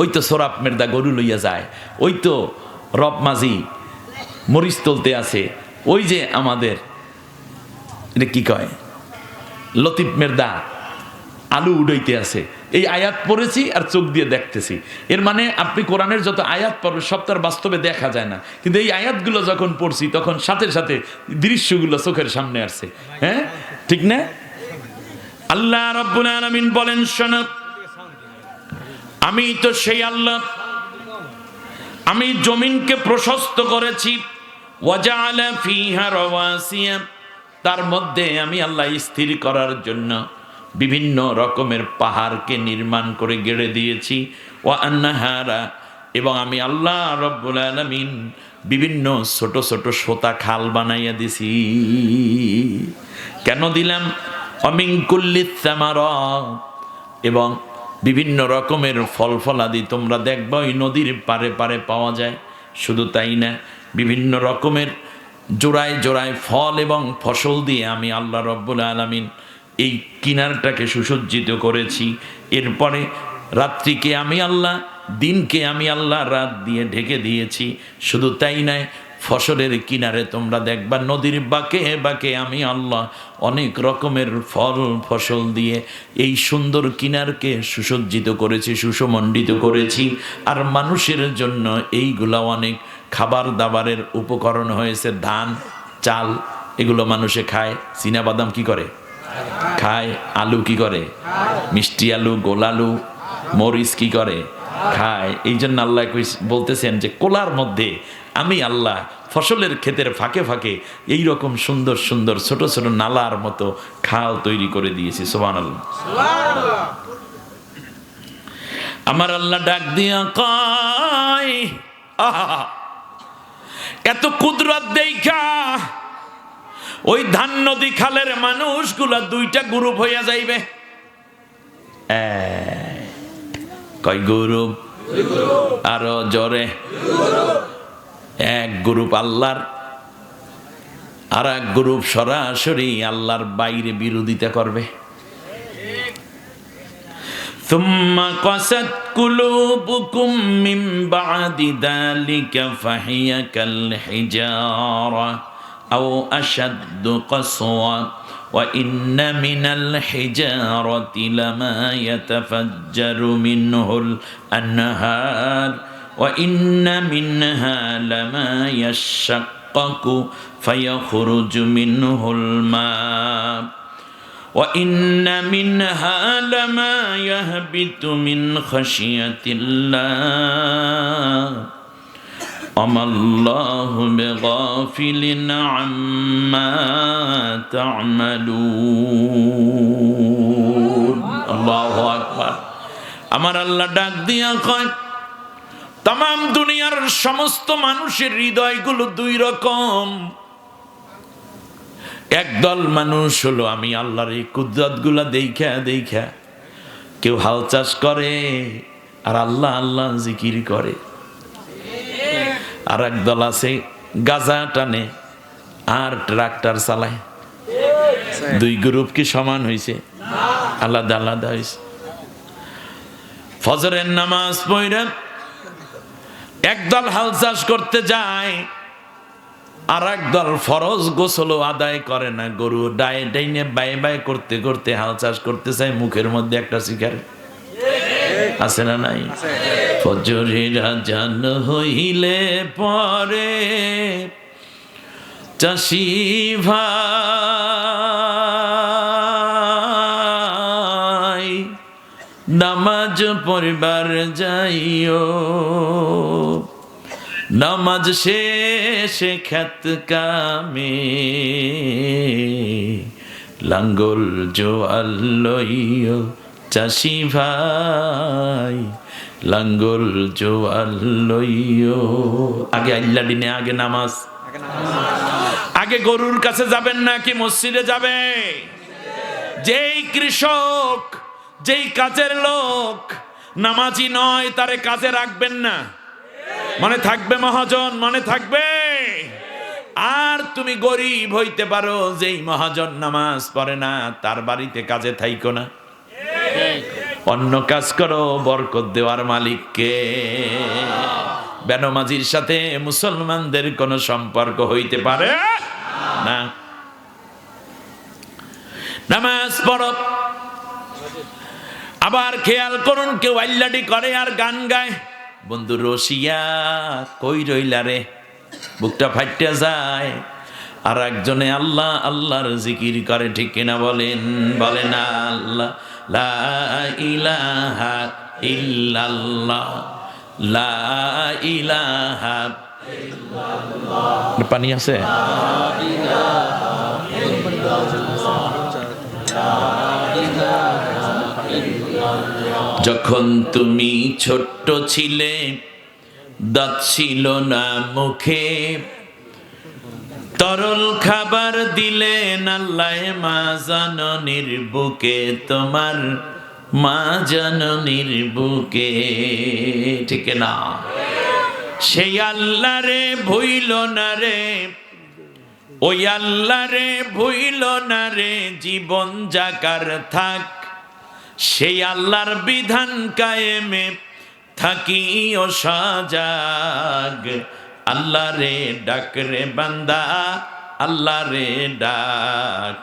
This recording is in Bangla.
ওই তো সোরাপ মের্দা গরু লইয়া যায়, ওই তো রব মাঝি মরিচ তুলতে আছে, ওই যে আমাদের এটা কি কয় লতিফ মের্দা আলু উড়াইতে আছে। এই আয়াত পড়েছি আর চোখ দিয়ে দেখতেছি। এর মানে আপনি কোরআনের যত আয়াত পড়বেন সব তার বাস্তবে দেখা যায় না, কিন্তু এই আয়াতগুলো যখন পড়ছি তখন সাথে সাথে দৃশ্যগুলো চোখের সামনে আসছে। হ্যাঁ, ঠিক না? আল্লাহ রাব্বুল আলামিন বলেন, শোনো, আমি তো সেই আল্লাহ, আমি জমিনকে প্রশস্ত করেছি, ওয়াজআলা ফিহা রাওয়াসিয়া, তার মধ্যে আমি আল্লাহ স্থির করার জন্য বিভিন্ন রকমের পাহাড়কে নির্মাণ করে গেড়ে দিয়েছি, ওয়া আনহারা, এবং আমি আল্লাহ রাব্বুল আলামিন বিভিন্ন ছোট ছোট সোতা খাল বানাইয়া দিছি। কেন দিলাম? অমিন কুল্লিস সামারাত, এবং বিভিন্ন রকমের ফল ফলাদি তোমরা দেখবা ওই নদীর পারে পারে পাওয়া যায়। শুধু তাই না, বিভিন্ন রকমের জোড়ায় জোড়ায় ফল এবং ফসল দিয়ে আমি আল্লাহ রাব্বুল আলামিন এই কিনারটাকে সুসজ্জিত করেছি। এরপরে রাত্রিকে আমি আল্লাহ, দিনকে আমি আল্লাহ রাত দিয়ে ঢেকে দিয়েছি। শুধু তাই নয়, ফসলের কিনারে তোমরা দেখবা নদীর বাঁকে বাঁকে আমি আল্লাহ অনেক রকমের ফল ফসল দিয়ে এই সুন্দর কিনারকে সুসজ্জিত করেছি, সুসমণ্ডিত করেছি। আর মানুষের জন্য এইগুলা অনেক খাবার দাবারের উপকরণ হয়েছে। ধান, চাল, এগুলো মানুষে খায়। চীনাবাদাম কি করে? খায়। আলু কি করে? মিষ্টি আলু, গোল আলু, মরিচ কি করে? খায়। এই জন্য আল্লাহ বলতেছেন যে কোলার মধ্যে আমি আল্লাহ ফসলের ক্ষেতের ফাঁকে ফাঁকে এই রকম সুন্দর সুন্দর ছোট ছোট নালার মতো খাল তৈরি করে দিয়েছি। সুবহানাল্লাহ। আমার আল্লাহ ডাক দিয়া কয়, আহা, এত কুদরত দেখা ওই ধান নদী খালের মানুষগুলা দুইটা গ্রুপ হইয়া যাইবে। কয় গ্রুপ? আরো জোরে। এক গ্রুপ আল্লাহর, আর এক গ্রুপ সরাসরি আল্লাহর বাইরে বিরোধিতা করবে। সুম্মা কাসাত কুলুবুকুম মিন বাদি যালিকা ফাহিয়া কাল হিজারা আও আশাদ্দু কাসওয়া ওয়া ইন্না মিনাল হিজারাতি লামা ইয়াতাফাজ্জারু মিনহুল আনহার ওয়া ইন্না মিনহা লামা ইয়াশাক্কাকু ফায়াখরুজু মিনহুল মা ওয়া ইন্না মিনহা লামা ইয়াহবিতু মিন খাশিয়াতিল্লাহ আমাল্লাহু বিগাফিলিন আম্মা তা'মালুন। আল্লাহু আকবার। আমার আল্লাহ ডাক দিয়া কয়, তাম দুনিয়ার সমস্ত মানুষের হৃদয়গুলো দুই রকম। একদল মানুষ হলো আমি আল্লাহর এই কুদরতগুলা দেখা দেখা কেউ হাল চাষ করে আর আল্লাহ আল্লাহ জিকির করে। আর একদল আছে গাজা টানে আর ট্রাক্টর চালায়। দুই গ্রুপ কি সমান হয়েছে? আলাদা আলাদা হয়েছে। ফজরের নামাজ পড়ে একদল হাল চাষ করতে যায়, আর একদল ফরজ গোসল আদায় করে না। গরু ডায়ে ডাইনে বাই বাই করতে করতে হাল চাষ করতে চায়, মুখের মধ্যে একটা সিগারেট আছে না নাই? ফজরের আজান হইলে পরে চাষি ভাই নামাজ পড়বার যাইও, নামাজ শেষে খেত কামে লাঙ্গল জোয়াল লইও চাষি ভাই লাঙ্গল জোয়াল লইও। আগে আল্লাহ দিনে আগে নামাজ, আগে গরুর কাছে যাবেন নাকি মসজিদে যাবে? যেই কৃষক, যেই কাজের লোক নামাজি নয় তারে কাজে রাখবেন না, মনে থাকবে মহাজন, মনে থাকবে। আর তুমি গরিব হইতে পারো, যেই মহাজন নামাজ পড়ে না তার বাড়িতে কাজে থাইকো না। অন্য কাজ করো, বরকত দেওয়ার মালিককে। বেনমাজির সাথে মুসলমানদের কোনো সম্পর্ক হইতে পারে না। নামাজ পড়ো। আবার খেয়াল করুন, কেউ আল্লাডি করে আর গান গায়। বন্ধু রসিয়া কই রইলা রে, বুকটা ফাইটা যায়। আর একজনে আল্লাহ আল্লাহর জিকির করে, ঠিক কিনা বলেন? বলে না আল্লাহ লা ইলাহা ইল্লাল্লাহ, লা ইলাহা ইল্লাল্লাহ। পানি আছে? যখন তুমি ছোট্ট ছিলে, দাঁত ছিল না মুখে, তরল খাবার দিলেন আল্লাহ মা জননীর বুকে, তোমার মা জননীর বুকে, ঠিক না? সেই আল্লাহ রে ভুইল না রে, ওই আল্লাহ রে ভুইল না রে, জীবন জাকার থাক সেই আল্লাহর বিধান কায়েমে থাকিও সজাগ। আল্লাহ রে ডাক রে বান্দা, আল্লাহ রে ডাক।